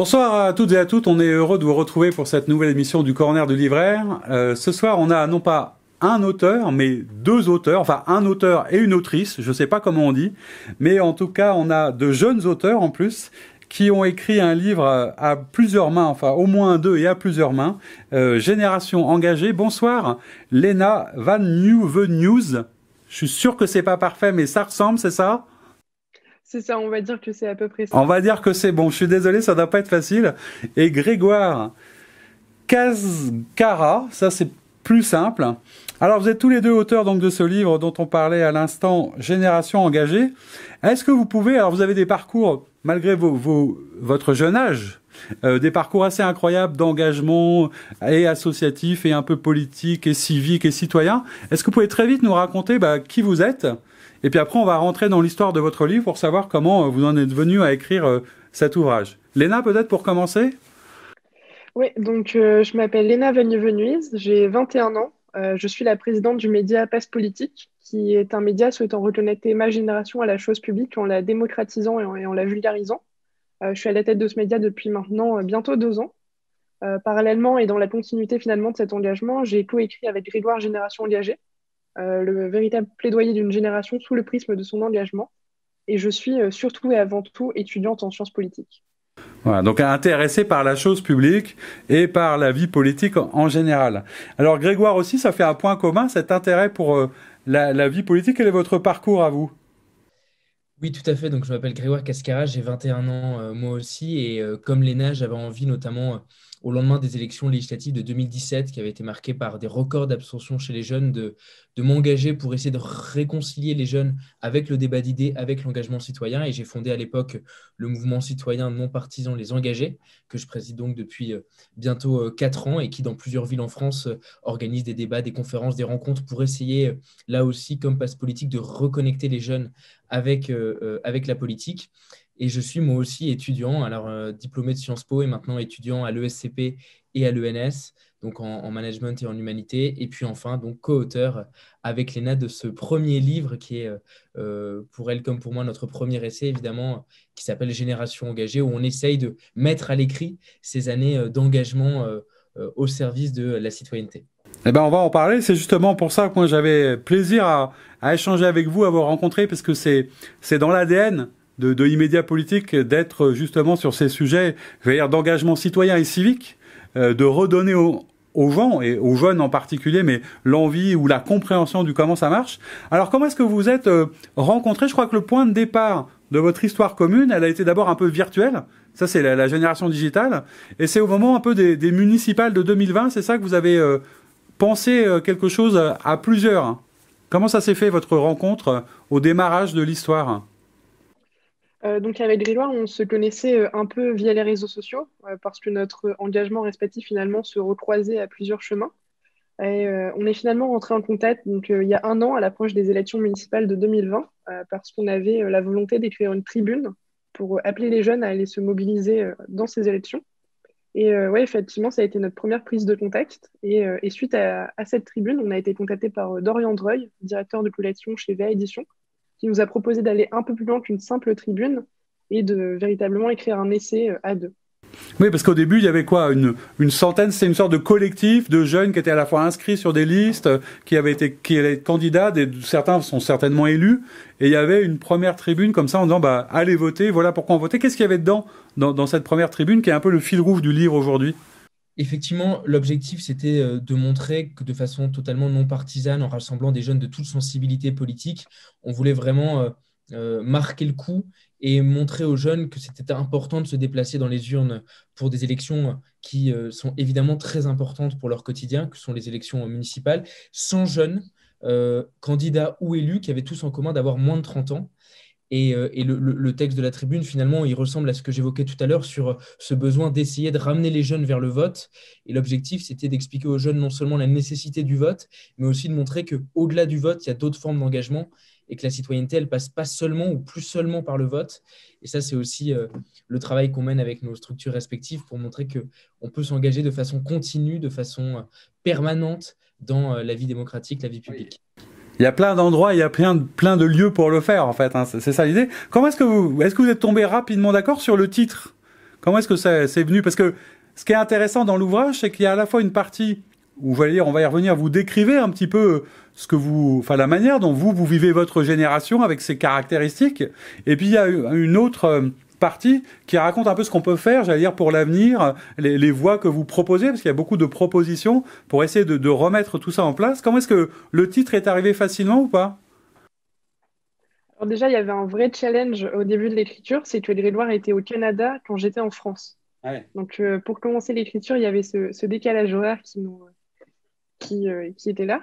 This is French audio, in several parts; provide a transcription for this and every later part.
Bonsoir à toutes et à toutes, on est heureux de vous retrouver pour cette nouvelle émission du Corner du Livraire. Ce soir, on a non pas un auteur, mais deux auteurs, enfin un auteur et une autrice, je ne sais pas comment on dit, mais en tout cas, on a de jeunes auteurs en plus, qui ont écrit un livre à plusieurs mains, enfin au moins deux et à plusieurs mains, Génération engagée. Bonsoir, Lena Van Nieuwenhuis. Je suis sûr que c'est pas parfait, mais ça ressemble, c'est ça ? C'est ça, on va dire que c'est à peu près ça. On va dire que c'est bon, je suis désolé, ça ne doit pas être facile. Et Grégoire Cascara, ça c'est plus simple. Alors vous êtes tous les deux auteurs donc de ce livre dont on parlait à l'instant, Génération engagée. Est-ce que vous pouvez, alors vous avez des parcours, malgré votre jeune âge, des parcours assez incroyables d'engagement et associatif et un peu politique et civique et citoyen. Est-ce que vous pouvez très vite nous raconter qui vous êtes ? Et puis après, on va rentrer dans l'histoire de votre livre pour savoir comment vous en êtes venu à écrire cet ouvrage. Léna, peut-être pour commencer ? Oui, donc je m'appelle Lena Van Nieuwenhuis, j'ai 21 ans. Je suis la présidente du média Passe Politique, qui est un média souhaitant reconnecter ma génération à la chose publique en la démocratisant et en la vulgarisant. Je suis à la tête de ce média depuis maintenant bientôt 2 ans. Parallèlement et dans la continuité finalement de cet engagement, j'ai coécrit avec Grégoire Génération engagée, le véritable plaidoyer d'une génération sous le prisme de son engagement. Et je suis surtout et avant tout étudiante en sciences politiques. Voilà, donc intéressé par la chose publique et par la vie politique en général. Alors Grégoire aussi, ça fait un point commun, cet intérêt pour la vie politique. Quel est votre parcours à vous ? Oui, tout à fait. Donc, je m'appelle Grégoire Cascara, j'ai 21 ans moi aussi. Et comme Léna, j'avais envie, notamment au lendemain des élections législatives de 2017, qui avaient été marquées par des records d'abstention chez les jeunes, de m'engager pour essayer de réconcilier les jeunes avec le débat d'idées, avec l'engagement citoyen. Et j'ai fondé à l'époque le mouvement citoyen non partisan Les Engagés, que je préside donc depuis bientôt 4 ans et qui, dans plusieurs villes en France, organise des débats, des conférences, des rencontres pour essayer, là aussi, comme Passe Politique, de reconnecter les jeunes avec la politique. Et je suis moi aussi étudiant, alors diplômé de Sciences Po et maintenant étudiant à l'ESCP et à l'ENS, donc en management et en humanité. Et puis enfin, donc co-auteur avec Léna de ce premier livre qui est, pour elle comme pour moi, notre premier essai, évidemment, qui s'appelle Génération engagée, où on essaye de mettre à l'écrit ces années d'engagement au service de la citoyenneté. Eh ben, on va en parler. C'est justement pour ça que moi j'avais plaisir à échanger avec vous, à vous rencontrer, parce que c'est dans l'ADN de Immédiat Politique d'être justement sur ces sujets, je veux dire, d'engagement citoyen et civique, de redonner aux gens, et aux jeunes en particulier, mais l'envie ou la compréhension du comment ça marche. Alors, comment est-ce que vous êtes rencontrés ? Je crois que le point de départ de votre histoire commune, elle a été d'abord un peu virtuelle. Ça, c'est la génération digitale. Et c'est au moment un peu des municipales de 2020, c'est ça que vous avez pensé quelque chose à plusieurs. Comment ça s'est fait, votre rencontre, au démarrage de l'histoire ? Donc avec Grégoire, on se connaissait un peu via les réseaux sociaux, parce que notre engagement respectif finalement se recroisait à plusieurs chemins. Et on est finalement rentré en contact il y a 1 an à l'approche des élections municipales de 2020, parce qu'on avait la volonté d'écrire une tribune pour appeler les jeunes à aller se mobiliser dans ces élections. Et ouais, effectivement, ça a été notre première prise de contact. Et suite à cette tribune, on a été contacté par Dorian Dreuil, directeur de collection chez VA Édition, qui nous a proposé d'aller un peu plus loin qu'une simple tribune et de véritablement écrire un essai à deux. Oui, parce qu'au début, il y avait quoi, une centaine, c'est une sorte de collectif de jeunes qui étaient à la fois inscrits sur des listes, qui allaient être candidats, certains sont certainement élus, et il y avait une première tribune comme ça en disant, allez voter, voilà pourquoi on votait. Qu'est-ce qu'il y avait dedans, dans cette première tribune, qui est un peu le fil rouge du livre aujourd'hui ? Effectivement, l'objectif, c'était de montrer que de façon totalement non partisane, en rassemblant des jeunes de toute sensibilité politique, on voulait vraiment marquer le coup et montrer aux jeunes que c'était important de se déplacer dans les urnes pour des élections qui sont évidemment très importantes pour leur quotidien, que sont les élections municipales, sans jeunes candidats ou élus qui avaient tous en commun d'avoir moins de 30 ans. Et le texte de la tribune, finalement, il ressemble à ce que j'évoquais tout à l'heure sur ce besoin d'essayer de ramener les jeunes vers le vote. Et l'objectif, c'était d'expliquer aux jeunes non seulement la nécessité du vote, mais aussi de montrer qu'au-delà du vote, il y a d'autres formes d'engagement et que la citoyenneté, elle passe pas seulement ou plus seulement par le vote. Et ça, c'est aussi le travail qu'on mène avec nos structures respectives pour montrer qu'on peut s'engager de façon continue, de façon permanente dans la vie démocratique, la vie publique. Il y a plein d'endroits, il y a plein de lieux pour le faire, en fait. Hein. C'est ça l'idée. Est-ce que vous êtes tombé rapidement d'accord sur le titre ? Comment est-ce que c'est venu? Parce que ce qui est intéressant dans l'ouvrage, c'est qu'il y a à la fois une partie où, on va y revenir, vous décrivez un petit peu la manière dont vous vivez votre génération avec ses caractéristiques. Et puis il y a une autre partie qui raconte un peu ce qu'on peut faire, j'allais dire, pour l'avenir, les voies que vous proposez, parce qu'il y a beaucoup de propositions pour essayer de remettre tout ça en place. Comment est-ce que le titre est arrivé facilement ou pas? Alors déjà, il y avait un vrai challenge au début de l'écriture, c'est que Grégoire était au Canada quand j'étais en France. Ouais. Donc pour commencer l'écriture, il y avait ce décalage horaire qui était là.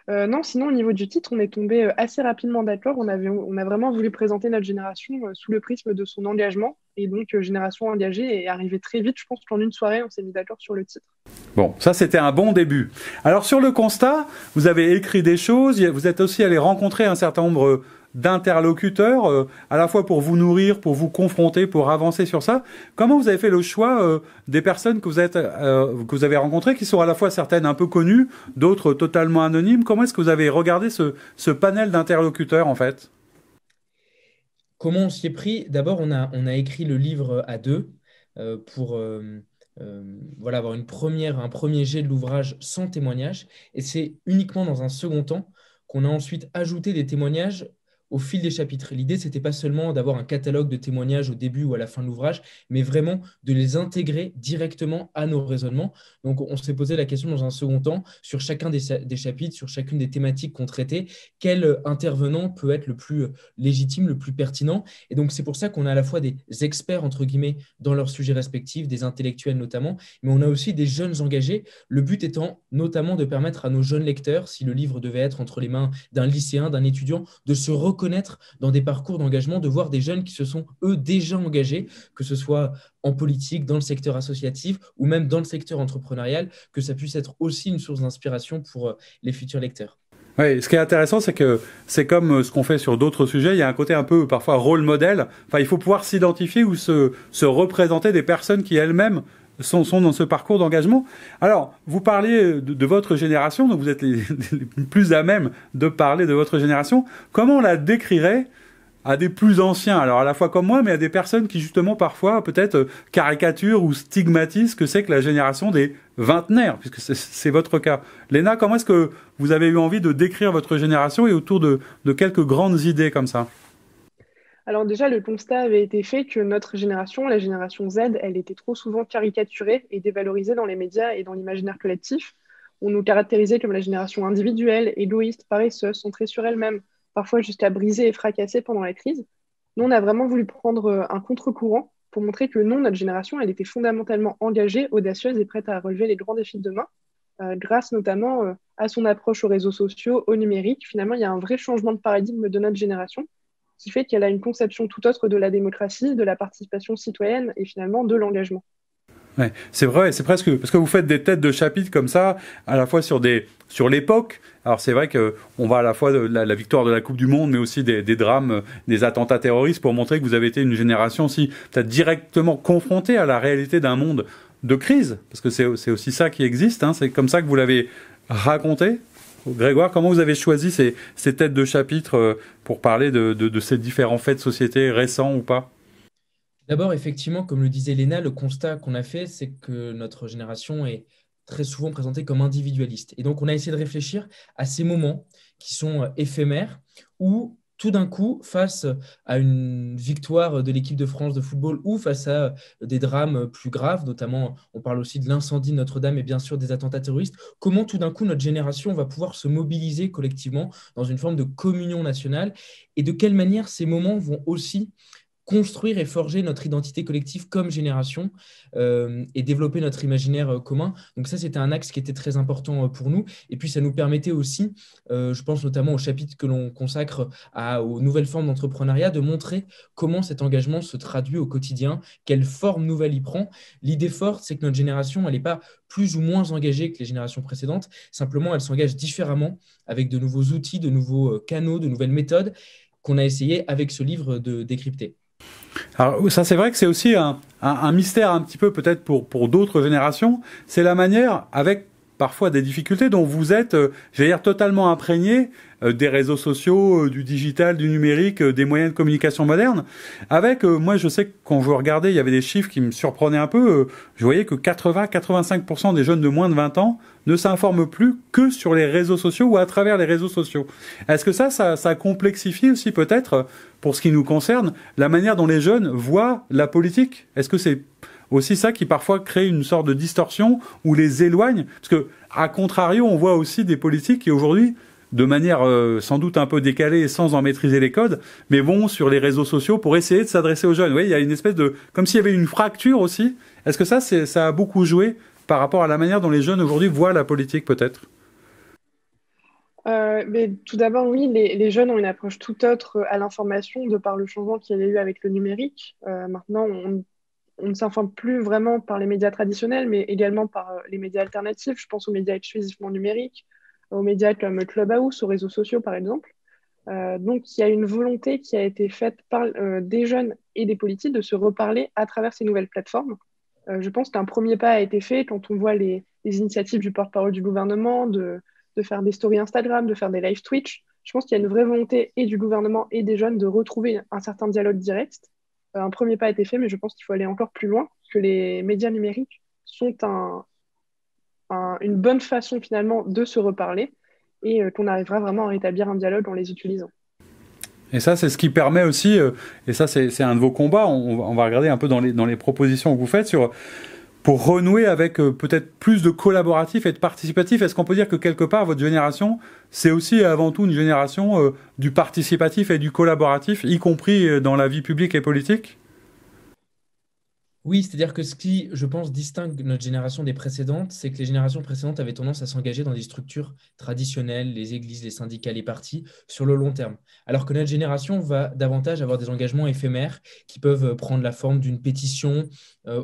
Non, sinon, au niveau du titre, on est tombé assez rapidement d'accord. On a vraiment voulu présenter notre génération sous le prisme de son engagement. Et donc, génération engagée est arrivée très vite. Je pense qu'en une soirée, on s'est mis d'accord sur le titre. Bon, ça, c'était un bon début. Alors, sur le constat, vous avez écrit des choses. Vous êtes aussi allé rencontrer un certain nombre d'interlocuteurs, à la fois pour vous nourrir, pour vous confronter, pour avancer sur ça. Comment vous avez fait le choix des personnes que vous avez rencontrées, qui sont à la fois certaines un peu connues, d'autres totalement anonymes? Comment est-ce que vous avez regardé ce panel d'interlocuteurs, en fait? Comment on s'y est pris? D'abord, on a écrit le livre à deux pour avoir un premier jet de l'ouvrage sans témoignage. Et c'est uniquement dans un second temps qu'on a ensuite ajouté des témoignages au fil des chapitres. L'idée, c'était pas seulement d'avoir un catalogue de témoignages au début ou à la fin de l'ouvrage, mais vraiment de les intégrer directement à nos raisonnements. Donc, on s'est posé la question dans un second temps, sur chacun des chapitres, sur chacune des thématiques qu'on traitait, quel intervenant peut être le plus légitime, le plus pertinent. Et donc, c'est pour ça qu'on a à la fois des experts, entre guillemets, dans leurs sujets respectifs, des intellectuels notamment, mais on a aussi des jeunes engagés, le but étant notamment de permettre à nos jeunes lecteurs, si le livre devait être entre les mains d'un lycéen, d'un étudiant, de se reconnaître dans des parcours d'engagement, de voir des jeunes qui se sont, eux, déjà engagés, que ce soit en politique, dans le secteur associatif ou même dans le secteur entrepreneurial, que ça puisse être aussi une source d'inspiration pour les futurs lecteurs. Oui, ce qui est intéressant, c'est que c'est comme ce qu'on fait sur d'autres sujets, il y a un côté un peu parfois rôle modèle. Enfin, il faut pouvoir s'identifier ou se représenter des personnes qui elles-mêmes sont dans ce parcours d'engagement. Alors, vous parliez de votre génération, donc vous êtes les plus à même de parler de votre génération. Comment on la décrirait à des plus anciens, alors à la fois comme moi, mais à des personnes qui justement parfois peut-être caricaturent ou stigmatisent ce que c'est que la génération des vingtenaires, puisque c'est votre cas. Léna, comment est-ce que vous avez eu envie de décrire votre génération et autour de quelques grandes idées comme ça? Alors déjà, le constat avait été fait que notre génération, la génération Z, elle était trop souvent caricaturée et dévalorisée dans les médias et dans l'imaginaire collectif. On nous caractérisait comme la génération individuelle, égoïste, paresseuse, centrée sur elle-même, parfois jusqu'à briser et fracasser pendant la crise. Nous, on a vraiment voulu prendre un contre-courant pour montrer que non, notre génération, elle était fondamentalement engagée, audacieuse et prête à relever les grands défis de demain, grâce notamment à son approche aux réseaux sociaux, au numérique. Finalement, il y a un vrai changement de paradigme de notre génération qui fait qu'elle a une conception tout autre de la démocratie, de la participation citoyenne et finalement de l'engagement. Ouais, c'est vrai, c'est presque parce que vous faites des têtes de chapitre comme ça, à la fois sur l'époque. Alors c'est vrai que on va à la fois de la victoire de la Coupe du Monde, mais aussi des drames, des attentats terroristes, pour montrer que vous avez été une génération aussi peut-être directement confrontée à la réalité d'un monde de crise, parce que c'est aussi ça qui existe. Hein, c'est comme ça que vous l'avez raconté. Grégoire, comment vous avez choisi ces têtes de chapitre pour parler de ces différents faits de société récents ou pas? D'abord, effectivement, comme le disait Léna, le constat qu'on a fait, c'est que notre génération est très souvent présentée comme individualiste. Et donc, on a essayé de réfléchir à ces moments qui sont éphémères, où tout d'un coup, face à une victoire de l'équipe de France de football ou face à des drames plus graves, notamment on parle aussi de l'incendie de Notre-Dame et bien sûr des attentats terroristes, comment tout d'un coup notre génération va pouvoir se mobiliser collectivement dans une forme de communion nationale et de quelle manière ces moments vont aussi construire et forger notre identité collective comme génération et développer notre imaginaire commun. Donc ça, c'était un axe qui était très important pour nous. Et puis, ça nous permettait aussi, je pense notamment au chapitre que l'on consacre aux nouvelles formes d'entrepreneuriat, de montrer comment cet engagement se traduit au quotidien, quelle forme nouvelle il prend. L'idée forte, c'est que notre génération, elle n'est pas plus ou moins engagée que les générations précédentes. Simplement, elle s'engage différemment avec de nouveaux outils, de nouveaux canaux, de nouvelles méthodes qu'on a essayé avec ce livre de décrypter. Alors ça, c'est vrai que c'est aussi un mystère un petit peu peut-être pour d'autres générations, c'est la manière avec parfois des difficultés dont vous êtes, j'allais dire, totalement imprégné des réseaux sociaux, du digital, du numérique, des moyens de communication modernes. Avec, moi, je sais que quand je regardais, il y avait des chiffres qui me surprenaient un peu. Je voyais que 80-85% des jeunes de moins de 20 ans ne s'informent plus que sur les réseaux sociaux ou à travers les réseaux sociaux. Est-ce que ça complexifie aussi peut-être, pour ce qui nous concerne, la manière dont les jeunes voient la politique? Est-ce que c'est aussi ça qui parfois crée une sorte de distorsion ou les éloigne? Parce que, à contrario, on voit aussi des politiques qui aujourd'hui, de manière sans doute un peu décalée et sans en maîtriser les codes, mais vont sur les réseaux sociaux pour essayer de s'adresser aux jeunes. Vous voyez, il y a une espèce de... comme s'il y avait une fracture aussi. Est-ce que ça a beaucoup joué par rapport à la manière dont les jeunes aujourd'hui voient la politique, peut-être? Mais tout d'abord, oui, les jeunes ont une approche tout autre à l'information de par le changement qu'il y a eu avec le numérique. Maintenant, on ne s'informe plus vraiment par les médias traditionnels, mais également par les médias alternatifs. Je pense aux médias exclusivement numériques, aux médias comme Clubhouse, aux réseaux sociaux, par exemple. Donc, il y a une volonté qui a été faite par des jeunes et des politiques de se reparler à travers ces nouvelles plateformes. Je pense qu'un premier pas a été fait quand on voit les initiatives du porte-parole du gouvernement de faire des stories Instagram, de faire des live Twitch. Je pense qu'il y a une vraie volonté et du gouvernement et des jeunes de retrouver un certain dialogue direct. Un premier pas a été fait, mais je pense qu'il faut aller encore plus loin, que les médias numériques sont une bonne façon finalement de se reparler et qu'on arrivera vraiment à rétablir un dialogue en les utilisant. Et ça, c'est ce qui permet aussi, et ça, c'est un de vos combats, on va regarder un peu dans les propositions que vous faites pour renouer avec peut-être plus de collaboratif et de participatif. Est-ce qu'on peut dire que quelque part, votre génération, c'est aussi avant tout une génération du participatif et du collaboratif, y compris dans la vie publique et politique? Oui, c'est-à-dire que ce qui, je pense, distingue notre génération des précédentes, c'est que les générations précédentes avaient tendance à s'engager dans des structures traditionnelles, les églises, les syndicats, les partis, sur le long terme. Alors que notre génération va davantage avoir des engagements éphémères qui peuvent prendre la forme d'une pétition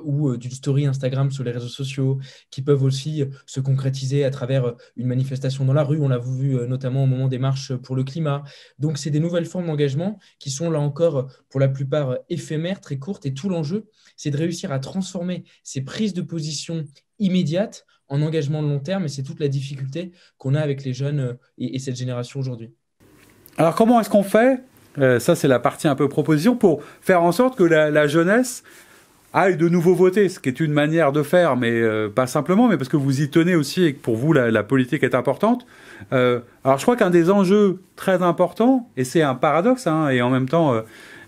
ou d'une story Instagram sur les réseaux sociaux, qui peuvent aussi se concrétiser à travers une manifestation dans la rue. On l'a vu notamment au moment des marches pour le climat. Donc, c'est des nouvelles formes d'engagement qui sont là encore, pour la plupart, éphémères, très courtes. Et tout l'enjeu, c'est de réussir à transformer ces prises de position immédiates en engagement de long terme. Et c'est toute la difficulté qu'on a avec les jeunes et cette génération aujourd'hui. Alors, comment est-ce qu'on fait, ça c'est la partie un peu proposition, pour faire en sorte que la jeunesse aille de nouveau voter, ce qui est une manière de faire, mais pas simplement, mais parce que vous y tenez aussi et que pour vous la politique est importante. Alors je crois qu'un des enjeux très importants, et c'est un paradoxe, et en même temps,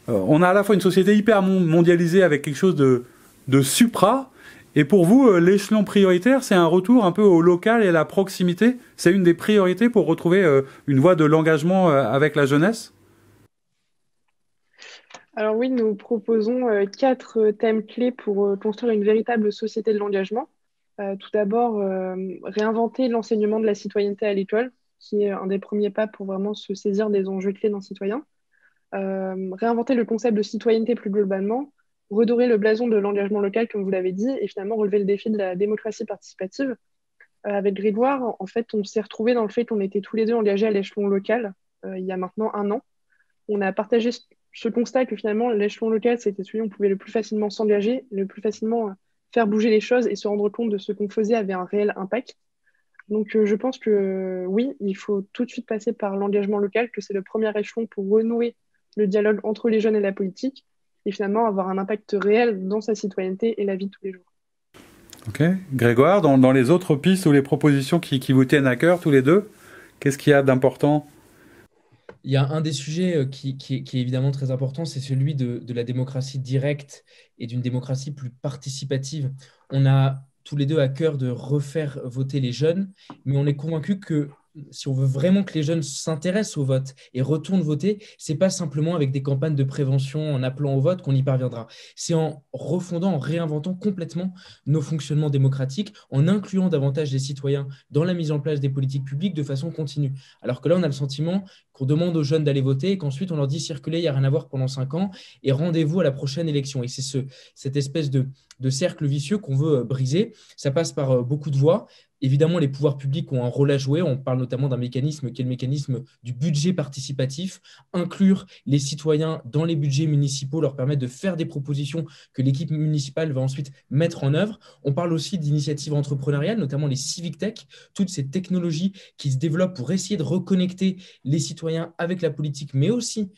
on a à la fois une société hyper mondialisée avec quelque chose de supra, et pour vous, l'échelon prioritaire, c'est un retour un peu au local et à la proximité. C'est une des priorités pour retrouver une voie de l'engagement avec la jeunesse? Alors oui, nous proposons 4 thèmes clés pour construire une véritable société de l'engagement. Tout d'abord, réinventer l'enseignement de la citoyenneté à l'école, qui est un des premiers pas pour vraiment se saisir des enjeux clés d'un citoyen. Réinventer le concept de citoyenneté plus globalement, redorer le blason de l'engagement local, comme vous l'avez dit, et finalement relever le défi de la démocratie participative. Avec Grégoire, en fait, on s'est retrouvés dans le fait qu'on était tous les deux engagés à l'échelon local il y a maintenant 1 an. On a partagé ce constat que finalement, l'échelon local, c'était celui où on pouvait le plus facilement s'engager, le plus facilement faire bouger les choses et se rendre compte de ce qu'on faisait avait un réel impact. Donc, je pense que oui, il faut tout de suite passer par l'engagement local, que c'est le premier échelon pour renouer le dialogue entre les jeunes et la politique, et finalement avoir un impact réel dans sa citoyenneté et la vie de tous les jours. Ok. Grégoire, dans les autres pistes ou les propositions qui vous tiennent à cœur, tous les deux, qu'est-ce qu'il y a d'important? Il y a un des sujets qui est évidemment très important, c'est celui de la démocratie directe et d'une démocratie plus participative. On a tous les deux à cœur de refaire voter les jeunes, mais on est convaincu que si on veut vraiment que les jeunes s'intéressent au vote et retournent voter, c'est pas simplement avec des campagnes de prévention en appelant au vote qu'on y parviendra. C'est en refondant, en réinventant complètement nos fonctionnements démocratiques, en incluant davantage les citoyens dans la mise en place des politiques publiques de façon continue. Alors que là, on a le sentiment qu'on demande aux jeunes d'aller voter et qu'ensuite on leur dit circulez, il n'y a rien à voir pendant 5 ans et rendez-vous à la prochaine élection. Et c'est cette espèce de cercle vicieux qu'on veut briser. Ça passe par beaucoup de voies. Évidemment, les pouvoirs publics ont un rôle à jouer. On parle notamment d'un mécanisme qui est le mécanisme du budget participatif. Inclure les citoyens dans les budgets municipaux, leur permettre de faire des propositions que l'équipe municipale va ensuite mettre en œuvre. On parle aussi d'initiatives entrepreneuriales, notamment les civic tech, toutes ces technologies qui se développent pour essayer de reconnecter les citoyens avec la politique, mais aussi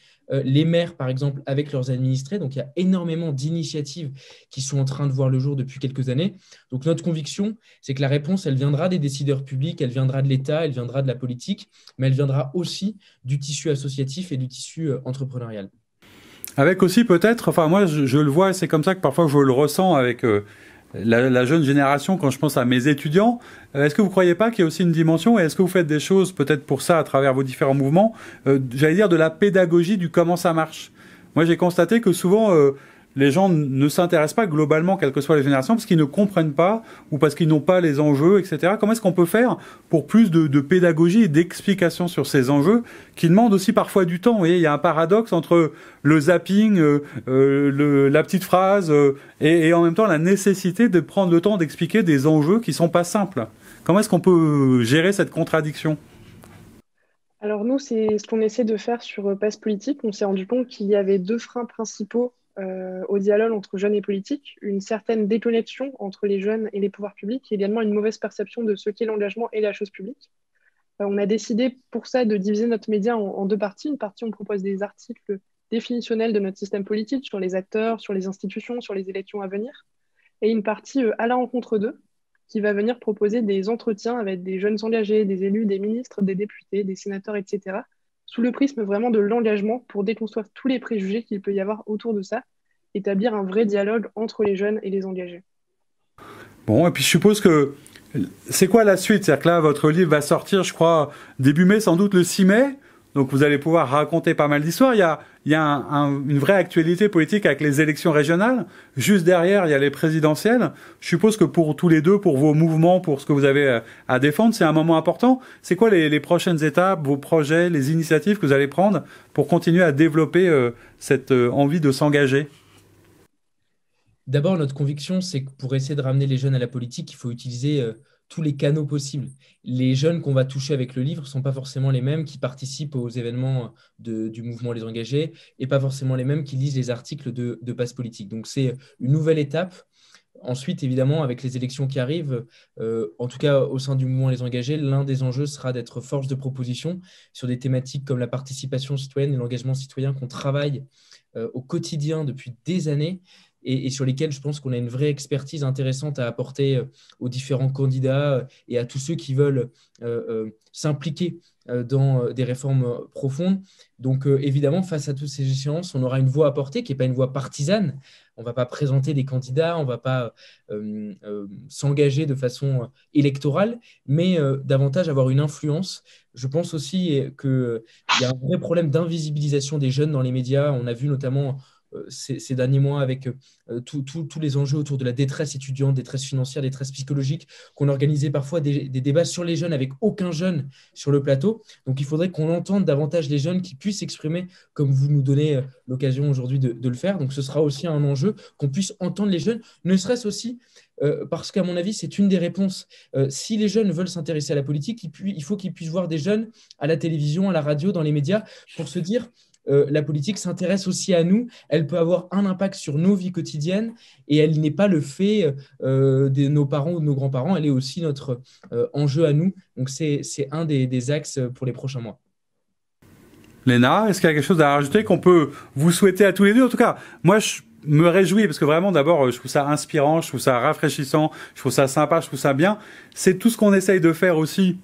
les maires, par exemple, avec leurs administrés. Donc, il y a énormément d'initiatives qui sont en train de voir le jour depuis quelques années. Donc, notre conviction, c'est que la réponse, elle viendra des décideurs publics, elle viendra de l'État, elle viendra de la politique, mais elle viendra aussi du tissu associatif et du tissu entrepreneurial. Avec aussi peut-être, enfin moi je le vois, et c'est comme ça que parfois je le ressens avec la jeune génération quand je pense à mes étudiants. Est-ce que vous ne croyez pas qu'il y a aussi une dimension, et est-ce que vous faites des choses peut-être pour ça à travers vos différents mouvements, j'allais dire de la pédagogie du comment ça marche. Moi j'ai constaté que souvent les gens ne s'intéressent pas globalement, quelles que soient les générations, parce qu'ils ne comprennent pas ou parce qu'ils n'ont pas les enjeux, etc. Comment est-ce qu'on peut faire pour plus de pédagogie et d'explication sur ces enjeux qui demandent aussi parfois du temps? Vous voyez, il y a un paradoxe entre le zapping, la petite phrase et en même temps la nécessité de prendre le temps d'expliquer des enjeux qui ne sont pas simples. Comment est-ce qu'on peut gérer cette contradiction? Alors nous, c'est ce qu'on essaie de faire sur Passe Politique. On s'est rendu compte qu'il y avait deux freins principaux au dialogue entre jeunes et politiques, une certaine déconnexion entre les jeunes et les pouvoirs publics, et également une mauvaise perception de ce qu'est l'engagement et la chose publique. On a décidé pour ça de diviser notre média en deux parties. Une partie, on propose des articles définitionnels de notre système politique sur les acteurs, sur les institutions, sur les élections à venir, et une partie à la rencontre d'eux, qui va venir proposer des entretiens avec des jeunes engagés, des élus, des ministres, des députés, des sénateurs, etc., sous le prisme vraiment de l'engagement pour déconstruire tous les préjugés qu'il peut y avoir autour de ça, établir un vrai dialogue entre les jeunes et les engagés. Bon, et puis je suppose que c'est quoi la suite? C'est-à-dire que là, votre livre va sortir, je crois, début mai, sans doute le 6 mai. Donc vous allez pouvoir raconter pas mal d'histoires. Il y a une vraie actualité politique avec les élections régionales. Juste derrière, il y a les présidentielles. Je suppose que pour tous les deux, pour vos mouvements, pour ce que vous avez à défendre, c'est un moment important. C'est quoi les prochaines étapes, vos projets, les initiatives que vous allez prendre pour continuer à développer cette envie de s'engager? D'abord, notre conviction, c'est que pour essayer de ramener les jeunes à la politique, il faut utiliser tous les canaux possibles. Les jeunes qu'on va toucher avec le livre ne sont pas forcément les mêmes qui participent aux événements du mouvement Les Engagés et pas forcément les mêmes qui lisent les articles de Passe Politique. Donc, c'est une nouvelle étape. Ensuite, évidemment, avec les élections qui arrivent, en tout cas au sein du mouvement Les Engagés, l'un des enjeux sera d'être force de proposition sur des thématiques comme la participation citoyenne et l'engagement citoyen qu'on travaille au quotidien depuis des années et sur lesquels je pense qu'on a une vraie expertise intéressante à apporter aux différents candidats et à tous ceux qui veulent s'impliquer dans des réformes profondes. Donc évidemment, face à toutes ces échéances, on aura une voix à porter qui n'est pas une voix partisane. On ne va pas présenter des candidats, on ne va pas s'engager de façon électorale, mais davantage avoir une influence. Je pense aussi qu'il y a un vrai problème d'invisibilisation des jeunes dans les médias. On a vu notamment ces derniers mois avec tous les enjeux autour de la détresse étudiante, détresse financière, détresse psychologique, qu'on organisait parfois des débats sur les jeunes avec aucun jeune sur le plateau. Donc il faudrait qu'on entende davantage les jeunes qui puissent s'exprimer comme vous nous donnez l'occasion aujourd'hui de le faire. Donc ce sera aussi un enjeu qu'on puisse entendre les jeunes, ne serait-ce aussi parce qu'à mon avis, c'est une des réponses. Si les jeunes veulent s'intéresser à la politique, il faut qu'ils puissent voir des jeunes à la télévision, à la radio, dans les médias, pour se dire la politique s'intéresse aussi à nous, elle peut avoir un impact sur nos vies quotidiennes et elle n'est pas le fait de nos parents ou de nos grands-parents, elle est aussi notre enjeu à nous. Donc c'est un des axes pour les prochains mois. Léna, est-ce qu'il y a quelque chose à rajouter qu'on peut vous souhaiter à tous les deux? En tout cas, moi je me réjouis parce que vraiment d'abord je trouve ça inspirant, je trouve ça rafraîchissant, je trouve ça sympa, je trouve ça bien. C'est tout ce qu'on essaye de faire aussi.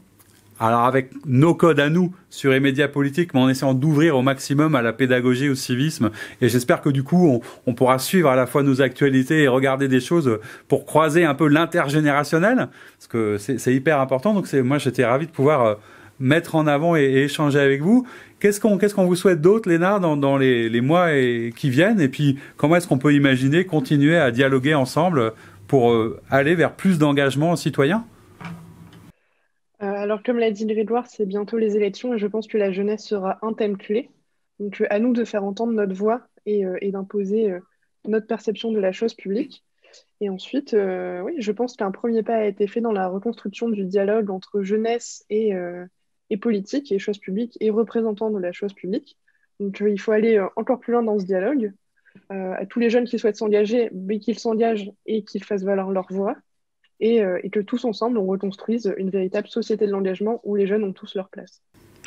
Alors avec nos codes à nous sur les médias politiques, mais en essayant d'ouvrir au maximum à la pédagogie, au civisme. Et j'espère que du coup, on pourra suivre à la fois nos actualités et regarder des choses pour croiser un peu l'intergénérationnel, parce que c'est hyper important. Donc moi, j'étais ravi de pouvoir mettre en avant et échanger avec vous. Qu'est-ce qu'on vous souhaite d'autre, Léna, dans les mois qui viennent? Et puis, comment est-ce qu'on peut imaginer continuer à dialoguer ensemble pour aller vers plus d'engagement citoyen? Alors, comme l'a dit Grégoire, c'est bientôt les élections et je pense que la jeunesse sera un thème clé. Donc, à nous de faire entendre notre voix et d'imposer notre perception de la chose publique. Et ensuite, oui, je pense qu'un premier pas a été fait dans la reconstruction du dialogue entre jeunesse et politique, et chose publique, et représentants de la chose publique. Donc, il faut aller encore plus loin dans ce dialogue. À tous les jeunes qui souhaitent s'engager, mais qu'ils s'engagent et qu'ils fassent valoir leur voix, et que tous ensemble, on reconstruise une véritable société de l'engagement où les jeunes ont tous leur place.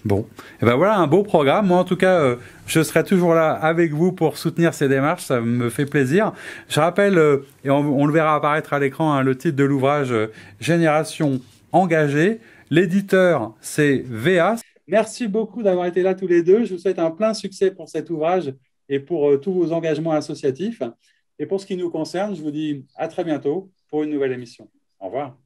Bon, et ben voilà un beau programme. Moi, en tout cas, je serai toujours là avec vous pour soutenir ces démarches. Ça me fait plaisir. Je rappelle, et on le verra apparaître à l'écran, hein, le titre de l'ouvrage Génération engagée. L'éditeur, c'est VA. Merci beaucoup d'avoir été là tous les deux. Je vous souhaite un plein succès pour cet ouvrage et pour tous vos engagements associatifs. Et pour ce qui nous concerne, je vous dis à très bientôt pour une nouvelle émission. Au revoir.